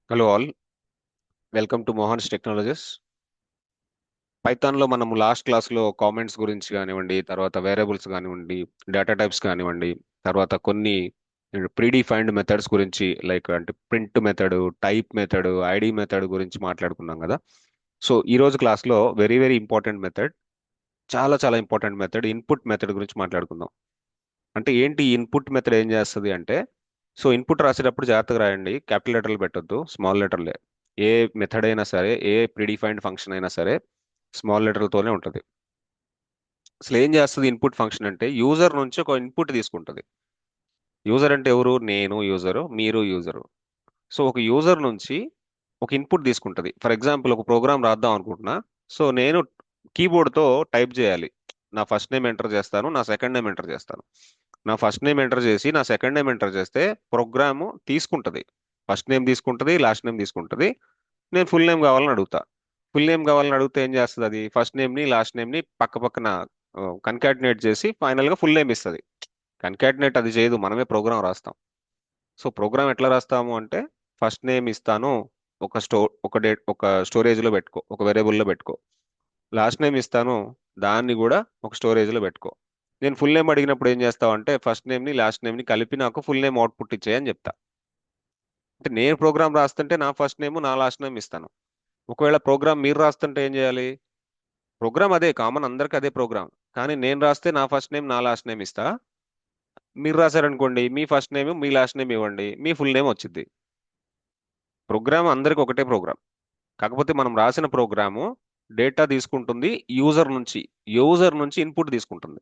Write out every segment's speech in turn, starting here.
Hello all, welcome to Mohans Technologies. పైథాన్లో మనము last క్లాస్లో కామెంట్స్ గురించి కానివ్వండి, తర్వాత వేరియబుల్స్ కానివ్వండి, డేటా టైప్స్ కానివ్వండి, తర్వాత కొన్ని ప్రీడిఫైన్డ్ మెథడ్స్ గురించి లైక్ అంటే print method, type method, ID method గురించి మాట్లాడుకున్నాం కదా. సో ఈ రోజు క్లాస్లో వెరీ వెరీ ఇంపార్టెంట్ మెథడ్, చాలా చాలా ఇంపార్టెంట్ మెథడ్, ఇన్పుట్ మెథడ్ గురించి మాట్లాడుకుందాం. అంటే ఏంటి ఇన్పుట్ మెథడ్ ఏం చేస్తుంది అంటే, సో ఇన్పుట్ రాసేటప్పుడు జాగ్రత్తగా రాయండి, క్యాపిటల్ లెటర్లు పెట్టొద్దు, స్మాల్ లెటర్లే. ఏ మెథడ్ అయినా సరే, ఏ ప్రీడిఫైన్డ్ ఫంక్షన్ అయినా సరే స్మాల్ లెటర్లతోనే ఉంటుంది. అసలు ఏం చేస్తుంది ఇన్పుట్ ఫంక్షన్ అంటే, యూజర్ నుంచి ఒక ఇన్పుట్ తీసుకుంటుంది. యూజర్ అంటే ఎవరు? నేను యూజరు, మీరు యూజరు. సో ఒక యూజర్ నుంచి ఒక ఇన్పుట్ తీసుకుంటుంది. ఫర్ ఎగ్జాంపుల్ ఒక ప్రోగ్రామ్ రాద్దాం అనుకుంటున్నా. సో నేను కీబోర్డ్తో టైప్ చేయాలి. నా ఫస్ట్ నేమ్ ఎంటర్ చేస్తాను, నా సెకండ్ నేమ్ ఎంటర్ చేస్తాను. నా ఫస్ట్ నేమ్ ఎంటర్ చేసి నా సెకండ్ నేమ్ ఎంటర్ చేస్తే ప్రోగ్రాము తీసుకుంటుంది. ఫస్ట్ నేమ్ తీసుకుంటుంది, లాస్ట్ నేమ్ తీసుకుంటుంది. నేను ఫుల్ నేమ్ కావాలని అడుగుతా. ఫుల్ నేమ్ కావాలని అడిగితే ఏం చేస్తుంది? అది ఫస్ట్ నేమ్ని లాస్ట్ నేమ్ని పక్క పక్కన కన్కాటినేట్ చేసి ఫైనల్గా ఫుల్ నేమ్ ఇస్తుంది. కన్కాటినేట్ అది చేయదు, మనమే ప్రోగ్రామ్ రాస్తాం. సో ప్రోగ్రామ్ ఎట్లా రాస్తాము అంటే, ఫస్ట్ నేమ్ ఇస్తాను, ఒక స్టో ఒక డేట్ ఒక స్టోరేజ్లో పెట్టుకో, ఒక వేరియబుల్లో పెట్టుకో. లాస్ట్ నేమ్ ఇస్తాను, దాన్ని కూడా ఒక స్టోరేజ్లో పెట్టుకో. నేను ఫుల్ నేమ్ అడిగినప్పుడు ఏం చేస్తావు అంటే, ఫస్ట్ నేమ్ని లాస్ట్ నేమ్ని కలిపి నాకు ఫుల్ నేమ్ అవుట్పుట్ ఇచ్చేయని చెప్తా. అంటే నేను ప్రోగ్రామ్ రాస్తుంటే నా ఫస్ట్ నేమ్ నా లాస్ట్ నేమ్ ఇస్తాను. ఒకవేళ ప్రోగ్రామ్ మీరు రాస్తుంటే ఏం చేయాలి? ప్రోగ్రామ్ అదే కామన్, అందరికి అదే ప్రోగ్రామ్. కానీ నేను రాస్తే నా ఫస్ట్ నేమ్ నా లాస్ట్ నేమ్ ఇస్తా. మీరు రాశారనుకోండి, మీ ఫస్ట్ నేమ్ మీ లాస్ట్ నేమ్ ఇవ్వండి, మీ ఫుల్ నేమ్ వచ్చింది. ప్రోగ్రామ్ అందరికి ఒకటే ప్రోగ్రామ్. కాకపోతే మనం రాసిన ప్రోగ్రాము డేటా తీసుకుంటుంది యూజర్ నుంచి. యూజర్ నుంచి ఇన్పుట్ తీసుకుంటుంది.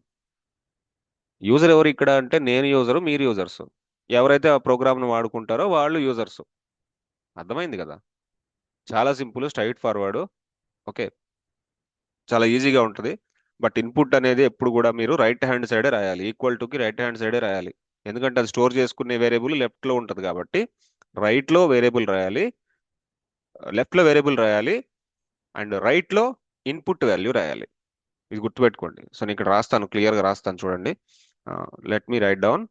యూజర్ ఎవరు ఇక్కడ అంటే, నేను యూజరు, మీరు యూజర్స్. ఎవరైతే ఆ ప్రోగ్రామ్ను వాడుకుంటారో వాళ్ళు యూజర్స్. అర్థమైంది కదా? చాలా సింపుల్, స్ట్రైట్ ఫార్వర్డ్. ఓకే, చాలా ఈజీగా ఉంటుంది. బట్ ఇన్పుట్ అనేది ఎప్పుడు కూడా మీరు రైట్ హ్యాండ్ సైడే రాయాలి, ఈక్వల్ టుకి రైట్ హ్యాండ్ సైడే రాయాలి. ఎందుకంటే అది స్టోర్ చేసుకునే వేరియబుల్ లెఫ్ట్లో ఉంటుంది కాబట్టి రైట్లో వేరియబుల్ రాయాలి, లెఫ్ట్లో వేరియబుల్ రాయాలి, అండ్ రైట్లో ఇన్పుట్ వాల్యూ రాయాలి. ఇది గుర్తుపెట్టుకోండి. సో నేను ఇక్కడ రాస్తాను, క్లియర్గా రాస్తాను చూడండి. Let me right down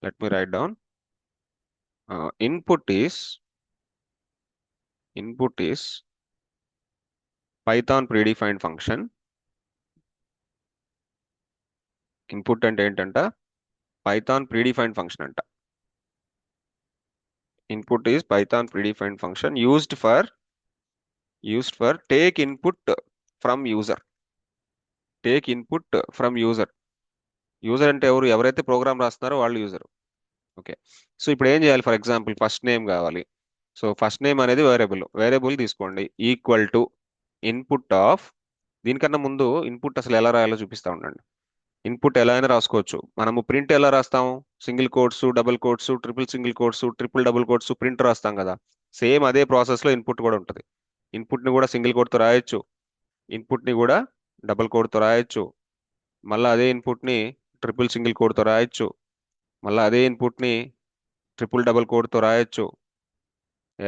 let me right down input is Python predefined function. Input అంటే ఏంటంట? పైథాన్ ప్రీడిఫైన్డ్ ఫంక్షన్ అంట. Input is Python predefined function used for take input from user. Take input from user. User అంటే ఎవరు? ఎవరైతే programme రాస్తున్నారో వాళ్ళు user. Okay. So ఇప్పుడు ఏం చేయాలి? ఫర్ ఎగ్జాంపుల్ ఫస్ట్ నేమ్ కావాలి. సో ఫస్ట్ నేమ్ అనేది వేరియబుల్ తీసుకోండి, ఈక్వల్ టు ఇన్పుట్ ఆఫ్. దీనికన్నా ముందు ఇన్పుట్ అసలు ఎలా రాయాలో చూపిస్తా ఉండండి. ఇన్పుట్ ఎలా అయినా రాసుకోవచ్చు. మనము ప్రింట్ ఎలా రాస్తాము? Single quotes, double quotes, triple single quotes, triple double quotes print రాస్తాం కదా. సేమ్ అదే ప్రాసెస్లో ఇన్పుట్ కూడా ఉంటుంది. ఇన్పుట్ని కూడా సింగిల్ కోట్తో రాయొచ్చు, ఇన్పుట్ని కూడా డబుల్ కోట్తో రాయొచ్చు, మళ్ళీ అదే ఇన్పుట్ని ట్రిపుల్ సింగిల్ కోట్తో రాయొచ్చు, మళ్ళీ అదే ఇన్పుట్ని ట్రిపుల్ డబుల్ కోట్తో రాయొచ్చు.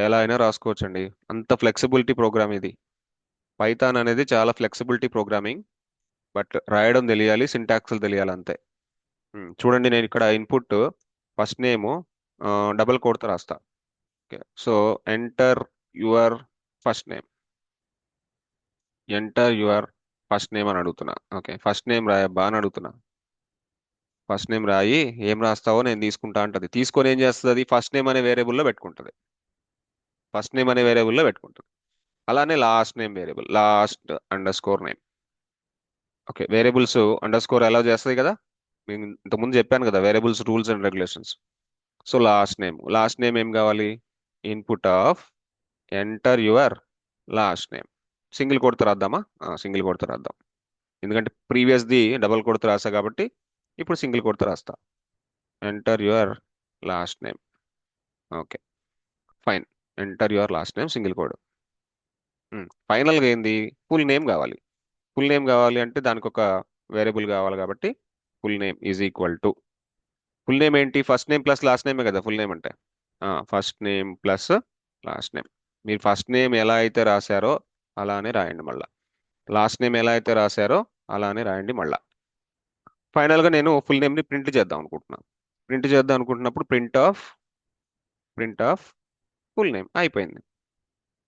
ఎలా అయినా రాసుకోవచ్చండి. అంత ఫ్లెక్సిబిలిటీ ప్రోగ్రామ్ ఇది. పైథాన్ అనేది చాలా ఫ్లెక్సిబిలిటీ ప్రోగ్రామింగ్. బట్ రాయడం తెలియాలి, సింటాక్స్లు తెలియాలి అంతే. చూడండి, నేను ఇక్కడ ఇన్పుట్ ఫస్ట్ నేమ్ డబుల్ కోడ్తో రాస్తా. Okay. So enter your first name enter your first name అని అడుగుతున్నా. ఓకే, ఫస్ట్ నేమ్ రాయబ్బా అని అడుగుతున్నా. ఫస్ట్ నేమ్ రాయి, ఏం రాస్తావో నేను తీసుకుంటా అంటది. తీసుకొని ఏం చేస్తుంది? అది ఫస్ట్ నేమ్ అనే వేరియబుల్లో పెట్టుకుంటుంది. ఫస్ట్ నేమ్ అనే వేరియబుల్లో పెట్టుకుంటుంది. అలానే last name variable, last under score name. Okay, variables under score allow చేస్తుంది కదా. నేను ఇంతకుముందు చెప్పాను కదా, variables rules and regulations. So last name ఏం కావాలి? Input of enter your last name. Single కొడుతూ రాద్దామా? సింగిల్ కొడుతూ రాద్దాం. ఎందుకంటే ప్రీవియస్ది డబుల్ కొడుతూ రాసా కాబట్టి ఇప్పుడు సింగిల్ కొడుతూ రాస్తా. Enter your last name. Okay, fine. Enter your last name single code. ఫైనల్గా ఏంది? ఫుల్ నేమ్ కావాలి. ఫుల్ నేమ్ కావాలి అంటే దానికి ఒక వేరియబుల్ కావాలి కాబట్టి full name is equal to. Full name ఏంటి? ఫస్ట్ నేమ్ ప్లస్ లాస్ట్ నేమే కదా ఫుల్ నేమ్ అంటే. First name plus last name. మీరు ఫస్ట్ నేమ్ ఎలా అయితే రాశారో అలానే రాయండి మళ్ళా. లాస్ట్ నేమ్ ఎలా అయితే రాశారో అలానే రాయండి మళ్ళా. ఫైనల్గా నేను ఫుల్ నేమ్ని ప్రింట్ చేద్దాం అనుకుంటున్నాను. ప్రింట్ చేద్దాం అనుకుంటున్నప్పుడు ప్రింట్ ఆఫ్ ఫుల్ నేమ్. అయిపోయింది.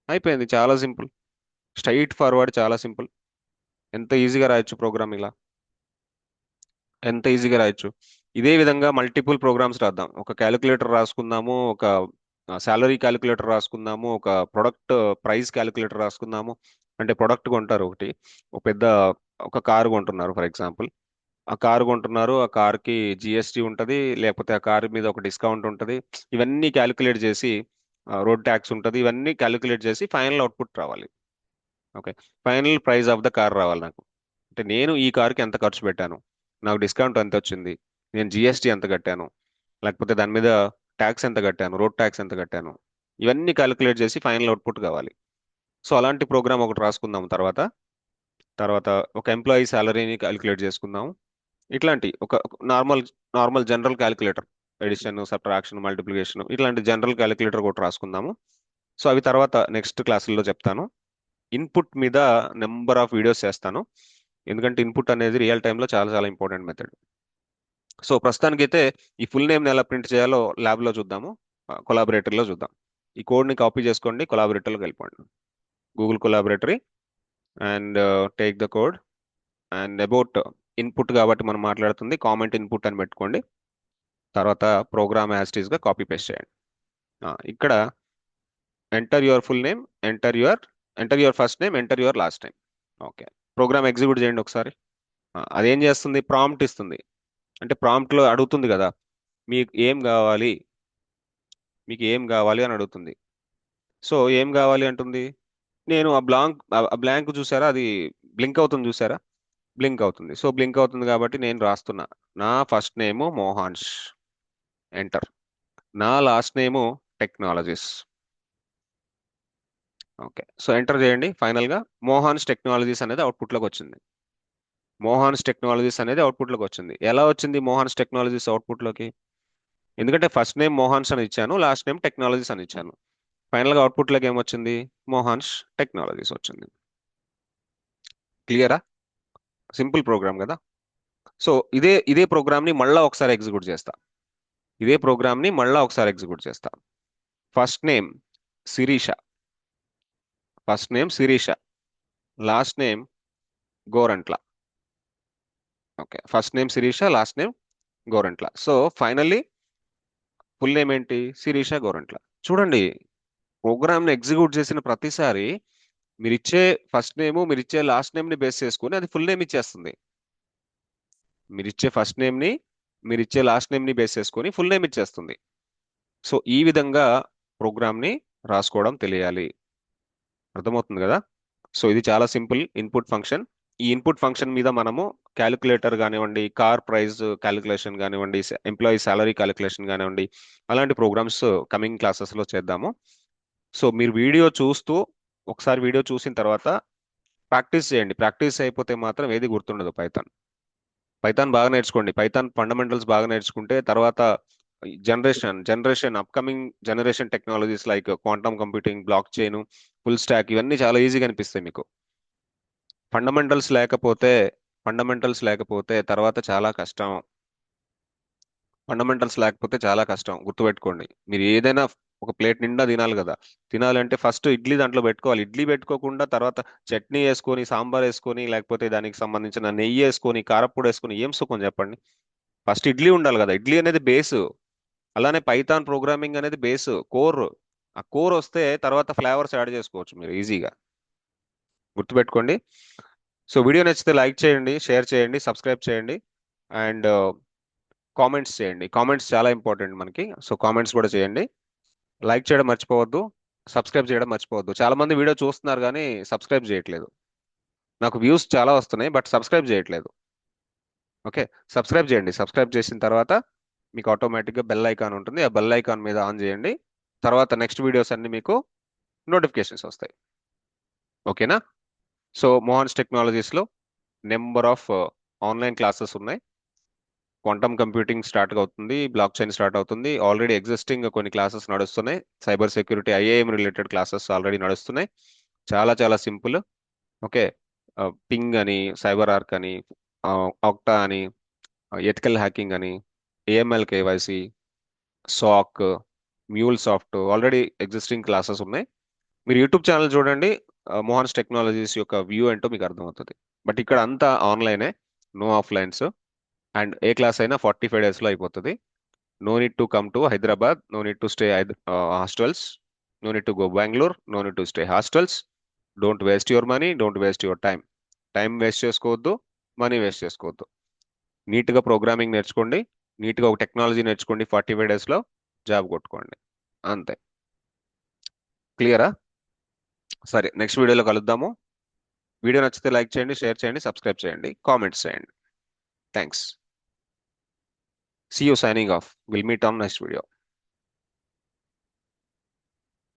అయిపోయింది, చాలా సింపుల్. స్ట్రైట్ ఫార్వర్డ్, చాలా సింపుల్. ఎంత ఈజీగా రాయొచ్చు ప్రోగ్రామ్ ఇలా, ఎంత ఈజీగా రాయొచ్చు. ఇదే విధంగా మల్టిపుల్ ప్రోగ్రామ్స్ రాద్దాం. ఒక క్యాలిక్యులేటర్ రాసుకుందాము, ఒక సాలరీ క్యాలిక్యులేటర్ రాసుకుందాము, ఒక ప్రొడక్ట్ ప్రైస్ క్యాలిక్యులేటర్ రాసుకుందాము. అంటే ప్రొడక్ట్ కొంటారు ఒకటి, ఒక పెద్ద ఒక కారు కొంటున్నారు ఫర్ ఎగ్జాంపుల్. ఆ కారు కొంటున్నారు, ఆ కార్కి జిఎస్టీ ఉంటుంది, లేకపోతే ఆ కారు మీద ఒక డిస్కౌంట్ ఉంటుంది. ఇవన్నీ క్యాలిక్యులేట్ చేసి, రోడ్ ట్యాక్స్ ఉంటుంది, ఇవన్నీ క్యాలిక్యులేట్ చేసి ఫైనల్ అవుట్పుట్ రావాలి. Okay, final price of the car రావాలి నాకు. అంటే నేను ఈ కార్కి ఎంత ఖర్చు పెట్టాను, నాకు డిస్కౌంట్ ఎంత వచ్చింది, నేను జిఎస్టీ ఎంత కట్టాను, లేకపోతే దాని మీద ట్యాక్స్ ఎంత కట్టాను, రోడ్ ట్యాక్స్ ఎంత కట్టాను, ఇవన్నీ క్యాలిక్యులేట్ చేసి ఫైనల్ అవుట్పుట్ కావాలి. సో అలాంటి ప్రోగ్రామ్ ఒకటి రాసుకుందాం. తర్వాత తర్వాత ఒక ఎంప్లాయీ సాలరీని క్యాలిక్యులేట్ చేసుకుందాం. ఇట్లాంటి ఒక normal normal general calculator, addition, subtraction, multiplication, ఇట్లాంటి జనరల్ క్యాలిక్యులేటర్ కూడా రాసుకుందాము. సో అవి తర్వాత నెక్స్ట్ క్లాసుల్లో చెప్తాను. ఇన్పుట్ మీద నెంబర్ ఆఫ్ వీడియోస్ చేస్తాను, ఎందుకంటే ఇన్పుట్ అనేది రియల్ టైంలో చాలా చాలా ఇంపార్టెంట్ మెథడ్. సో ప్రస్తుతానికైతే ఈ ఫుల్ నేమ్ని ఎలా ప్రింట్ చేయాలో ల్యాబ్లో చూద్దాము, కొలాబరేటరీలో చూద్దాం. ఈ కోడ్ని కాపీ చేసుకోండి, కొలాబరేటర్లోకి వెళ్ళిపోండి. Google Colaboratory and take the code and about input కాబట్టి మనం మాట్లాడుతుంది కామెంట్ ఇన్పుట్ అని పెట్టుకోండి. తర్వాత ప్రోగ్రామ్ యాజ్ ఇట్ ఈస్గా కాపీ పేస్ట్ చేయండి. ఇక్కడ enter your full name, enter your first name, enter your last name. Okay, program execute చేయండి ఒకసారి. అదేం చేస్తుంది, ప్రాంప్ట్ ఇస్తుంది. అంటే ప్రాంప్ట్లో అడుగుతుంది కదా, మీకు ఏం కావాలి, మీకు ఏం కావాలి అని అడుగుతుంది. సో ఏం కావాలి అంటుంది, నేను ఆ బ్లాంక్ చూసారా, అది బ్లింక్ అవుతుంది చూసారా, బ్లింక్ అవుతుంది. సో బ్లింక్ అవుతుంది కాబట్టి నేను రాస్తున్నా, నా ఫస్ట్ నేము మోహాన్స్, ఎంటర్. నా లాస్ట్ నేము టెక్నాలజీస్. ఓకే, సో ఎంటర్ చేయండి. ఫైనల్గా మోహాన్స్ టెక్నాలజీస్ అనేది అవుట్పుట్లోకి వచ్చింది. మోహాన్స్ టెక్నాలజీస్ అనేది అవుట్పుట్లోకి వచ్చింది. ఎలా వచ్చింది మోహాన్స్ టెక్నాలజీస్ అవుట్పుట్లోకి, ఎందుకంటే ఫస్ట్ నేమ్ మోహాన్స్ అని ఇచ్చాను, లాస్ట్ నేమ్ టెక్నాలజీస్ అని ఇచ్చాను. ఫైనల్గా అవుట్పుట్లోకి ఏమొచ్చింది, మోహాన్స్ టెక్నాలజీస్ వచ్చింది. క్లియరా? సింపుల్ ప్రోగ్రామ్ కదా. సో ఇదే ఇదే ప్రోగ్రామ్ని మళ్ళా ఒకసారి ఎగ్జిక్యూట్ చేస్తా. ఇదే ప్రోగ్రామ్ని మళ్ళా ఒకసారి ఎగ్జిక్యూట్ చేస్తా. First name Sirisha, first name Sirisha, last name Gorantla. Okay, first name Sirisha, last name Gorantla. So finally full name ఏంటి, శిరీష గోరంట్ల. చూడండి, ప్రోగ్రామ్ని ఎగ్జిక్యూట్ చేసిన ప్రతిసారి మీరిచ్చే ఫస్ట్ నేమ్, మీరిచ్చే లాస్ట్ నేమ్ని బేస్ చేసుకుని అది ఫుల్ నేమ్ ఇచ్చేస్తుంది. మీరిచ్చే ఫస్ట్ నేమ్ని, మీరిచ్చే లాస్ట్ నేమ్ని బేస్ చేసుకొని ఫుల్ నేమ్ ఇచ్చేస్తుంది. సో ఈ విధంగా ప్రోగ్రామ్ని రాసుకోవడం తెలియాలి. అర్థమవుతుంది కదా. సో ఇది చాలా సింపుల్ ఇన్పుట్ ఫంక్షన్. ఈ ఇన్పుట్ ఫంక్షన్ మీద మనము క్యాలిక్యులేటర్ కానివ్వండి, కార్ ప్రైస్ క్యాలిక్యులేషన్ కానివ్వండి, ఎంప్లాయీ సాలరీ క్యాలిక్యులేషన్ కానివ్వండి, అలాంటి ప్రోగ్రామ్స్ కమింగ్ క్లాసెస్లో చేద్దాము. సో మీరు వీడియో చూస్తూ, ఒకసారి వీడియో చూసిన తర్వాత ప్రాక్టీస్ చేయండి. ప్రాక్టీస్ అయిపోతే మాత్రం ఏది గుర్తుండదు. పైథాన్ పైథాన్ బాగా నేర్చుకోండి. పైథాన్ ఫండమెంటల్స్ బాగా నేర్చుకుంటే తర్వాత upcoming generation technologies like quantum computing, block chain, full stock, ఇవన్నీ చాలా ఈజీగా అనిపిస్తాయి మీకు. ఫండమెంటల్స్ లేకపోతే ఫండమెంటల్స్ లేకపోతే తర్వాత చాలా కష్టం. ఫండమెంటల్స్ లేకపోతే చాలా కష్టం, గుర్తుపెట్టుకోండి. మీరు ఏదైనా ఒక ప్లేట్ నిండా తినాలి కదా, తినాలంటే ఫస్ట్ ఇడ్లీ దాంట్లో పెట్టుకోవాలి. ఇడ్లీ పెట్టుకోకుండా తర్వాత చట్నీ వేసుకొని, సాంబార్ వేసుకొని, లేకపోతే దానికి సంబంధించిన నెయ్యి వేసుకొని, కారప్పొడి వేసుకొని ఏం సుఖం చెప్పండి. ఫస్ట్ ఇడ్లీ ఉండాలి కదా, ఇడ్లీ అనేది బేస్. అలానే పైథాన్ ప్రోగ్రామింగ్ అనేది బేస్, కోర్. ఆ కోర్ వస్తే తర్వాత ఫ్లేవర్స్ యాడ్ చేసుకోవచ్చు మీరు ఈజీగా. గుర్తుపెట్టుకోండి. సో వీడియో నచ్చితే లైక్ చేయండి, షేర్ చేయండి, సబ్స్క్రైబ్ చేయండి అండ్ కామెంట్స్ చేయండి. కామెంట్స్ చాలా ఇంపార్టెంట్ మనకి. సో కామెంట్స్ కూడా చేయండి. లైక్ చేయడం మర్చిపోవద్దు, సబ్స్క్రైబ్ చేయడం మర్చిపోవద్దు. చాలా మంది వీడియో చూస్తున్నారు కానీ సబ్స్క్రైబ్ చేయట్లేదు. నాకు వ్యూస్ చాలా వస్తున్నాయి బట్ సబ్స్క్రైబ్ చేయట్లేదు. ఓకే, సబ్స్క్రైబ్ చేయండి. సబ్స్క్రైబ్ చేసిన తర్వాత మీకు ఆటోమేటిక్గా బెల్ ఐకాన్ ఉంటుంది, ఆ బెల్ ఐకాన్ మీద ఆన్ చేయండి. తర్వాత నెక్స్ట్ వీడియోస్ అన్ని మీకు నోటిఫికేషన్స్ వస్తాయి. ఓకేనా. సో మోహన్స్ టెక్నాలజీస్లో నెంబర్ ఆఫ్ ఆన్లైన్ క్లాసెస్ ఉన్నాయి. క్వాంటమ్ కంప్యూటింగ్ స్టార్ట్ అవుతుంది, బ్లాక్ చైన్ స్టార్ట్ అవుతుంది. ఆల్రెడీ ఎగ్జిస్టింగ్ కొన్ని క్లాసెస్ నడుస్తున్నాయి. Cyber security, IAM related classes already నడుస్తున్నాయి. చాలా చాలా సింపుల్. ఓకే, పింగ్ అని, సైబర్ ఆర్క్ అని, ఆక్టా అని, ఎథికల్ హ్యాకింగ్ అని, AML KYC, SOC, MuleSoft already existing classes ఉన్నాయి. మీరు యూట్యూబ్ ఛానల్ చూడండి, మోహన్స్ టెక్నాలజీస్ యొక్క వ్యూ ఏంటో మీకు అర్థమవుతుంది. బట్ ఇక్కడ అంతా ఆన్లైనే, నో ఆఫ్లైన్స్. అండ్ ఏ క్లాస్ అయినా 45 డేస్లో అయిపోతుంది. No need to come to Hyderabad, no need to stay hostels, no need to go Bengaluru, no need to stay hostels. Don't waste your money, don't waste your time. Time waste చేసుకోవద్దు, money waste చేసుకోవద్దు. నీట్గా programming నేర్చుకోండి, నీట్గా ఒక technology నేర్చుకోండి, 45 డేస్లో job కొట్టుకోండి. అంతే. క్లియరా? సరే, నెక్స్ట్ వీడియోలో కలుద్దాము. వీడియో నచ్చితే లైక్ చేయండి, షేర్ చేయండి, సబ్స్క్రైబ్ చేయండి, కామెంట్స్ చేయండి. Thanks. See you signing off. We'll meet on next video.